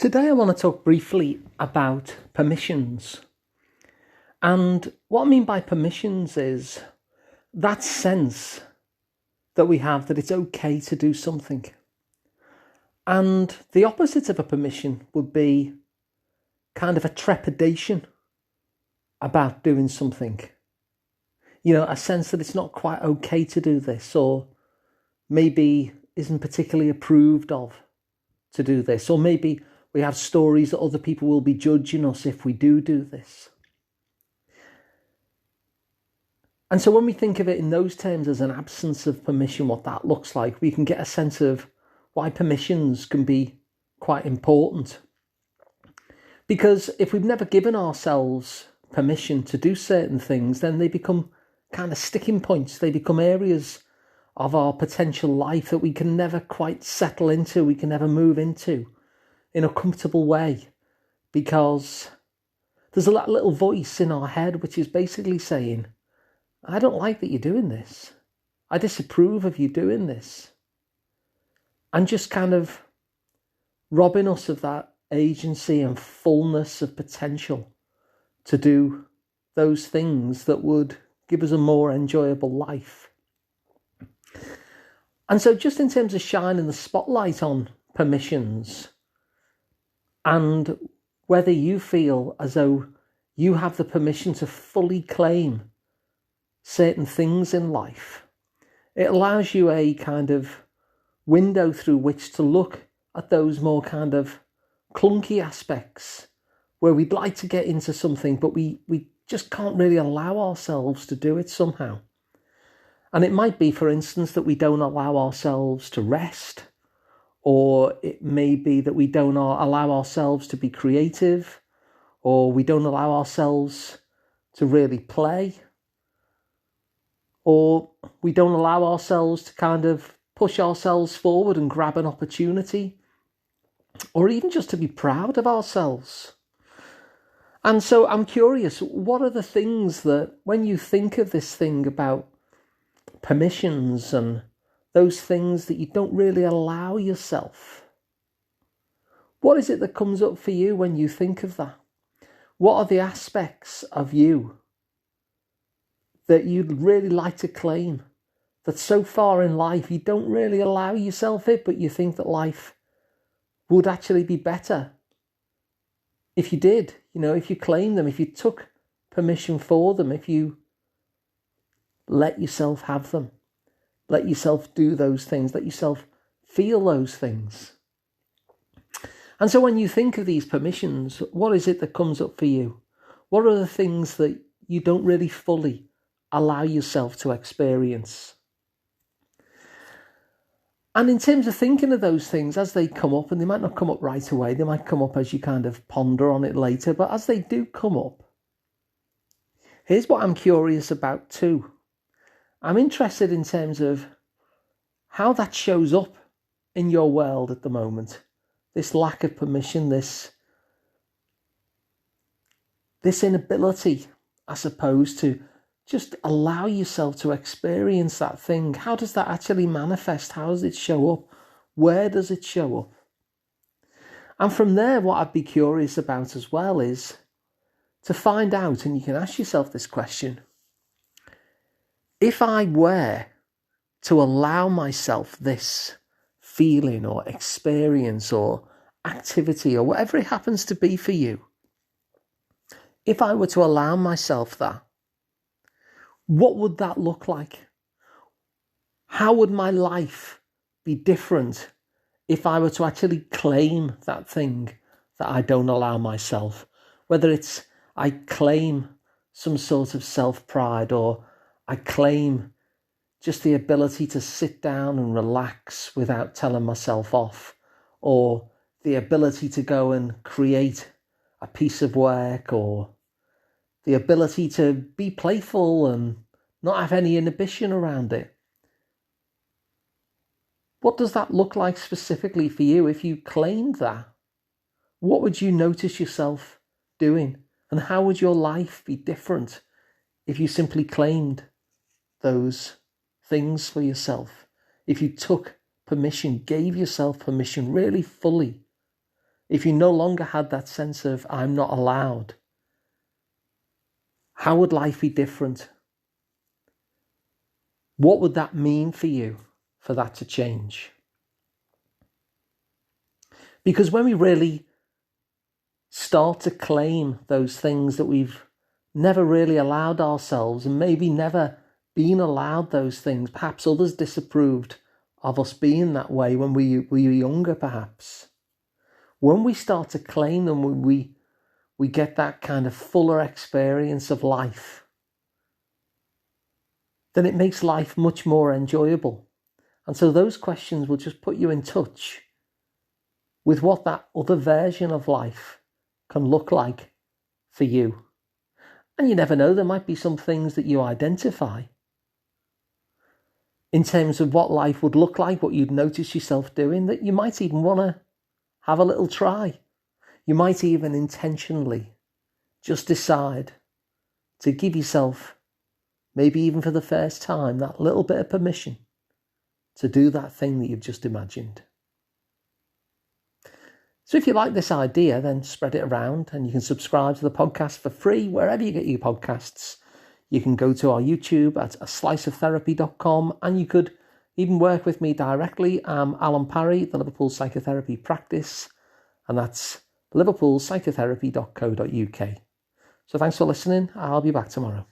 Today I want to talk briefly about permissions. And what I mean by permissions is that sense that we have that it's okay to do something. And the opposite of a permission would be kind of a trepidation about doing something. You know, a sense that it's not quite okay to do this, or maybe isn't particularly approved of to do this, or maybe we have stories that other people will be judging us if we do this. And so when we think of it in those terms as an absence of permission, what that looks like, we can get a sense of why permissions can be quite important. Because if we've never given ourselves permission to do certain things, then they become kind of sticking points. They become areas of our potential life that we can never quite settle into, we can never move into in a comfortable way, because there's a little voice in our head which is basically saying, I don't like that you're doing this. I disapprove of you doing this. And just kind of robbing us of that agency and fullness of potential to do those things that would give us a more enjoyable life. And so just in terms of shining the spotlight on permissions, and whether you feel as though you have the permission to fully claim certain things in life, it allows you a kind of window through which to look at those more kind of clunky aspects where we'd like to get into something, but we just can't really allow ourselves to do it somehow. And it might be, for instance, that we don't allow ourselves to rest, or it may be that we don't allow ourselves to be creative, or we don't allow ourselves to really play, or we don't allow ourselves to kind of push ourselves forward and grab an opportunity, or even just to be proud of ourselves. And so I'm curious, what are the things that, when you think of this thing about permissions and those things that you don't really allow yourself, what is it that comes up for you when you think of that? What are the aspects of you that you'd really like to claim, that so far in life you don't really allow yourself it, but you think that life would actually be better if you did, if you claim them, if you took permission for them, if you let yourself have them, let yourself do those things, let yourself feel those things. And so when you think of these permissions, what is it that comes up for you? What are the things that you don't really fully allow yourself to experience? And in terms of thinking of those things as they come up, and they might not come up right away, they might come up as you kind of ponder on it later, but as they do come up, here's what I'm curious about too. I'm interested in terms of how that shows up in your world at the moment. This lack of permission, this inability, I suppose, to just allow yourself to experience that thing. How does that actually manifest? How does it show up? Where does it show up? And from there, what I'd be curious about as well is to find out, and you can ask yourself this question, if I were to allow myself this feeling or experience or activity or whatever it happens to be for you, if I were to allow myself that, what would that look like? How would my life be different if I were to actually claim that thing that I don't allow myself? Whether it's I claim some sort of self-pride, or I claim just the ability to sit down and relax without telling myself off, or the ability to go and create a piece of work, or the ability to be playful and not have any inhibition around it. What does that look like specifically for you if you claimed that? What would you notice yourself doing? And how would your life be different if you simply claimed those things for yourself? If you took permission, gave yourself permission really fully if you no longer had that sense of I'm not allowed, how would life be different? What would that mean for you for that to change? Because when we really start to claim those things that we've never really allowed ourselves, and maybe never been allowed those things, perhaps others disapproved of us being that way when we were younger, perhaps. When we start to claim them, when we get that kind of fuller experience of life, then it makes life much more enjoyable. And so those questions will just put you in touch with what that other version of life can look like for you. And you never know, there might be some things that you identify in terms of what life would look like, what you'd notice yourself doing, that you might even want to have a little try. You might even intentionally just decide to give yourself, maybe even for the first time, that little bit of permission to do that thing that you've just imagined. So if you like this idea, then spread it around, and you can subscribe to the podcast for free wherever you get your podcasts. You can go to our YouTube at asliceoftherapy.com, and you could even work with me directly. I'm Alun Parry, the Liverpool Psychotherapy Practice, and that's liverpoolpsychotherapy.co.uk. So thanks for listening. I'll be back tomorrow.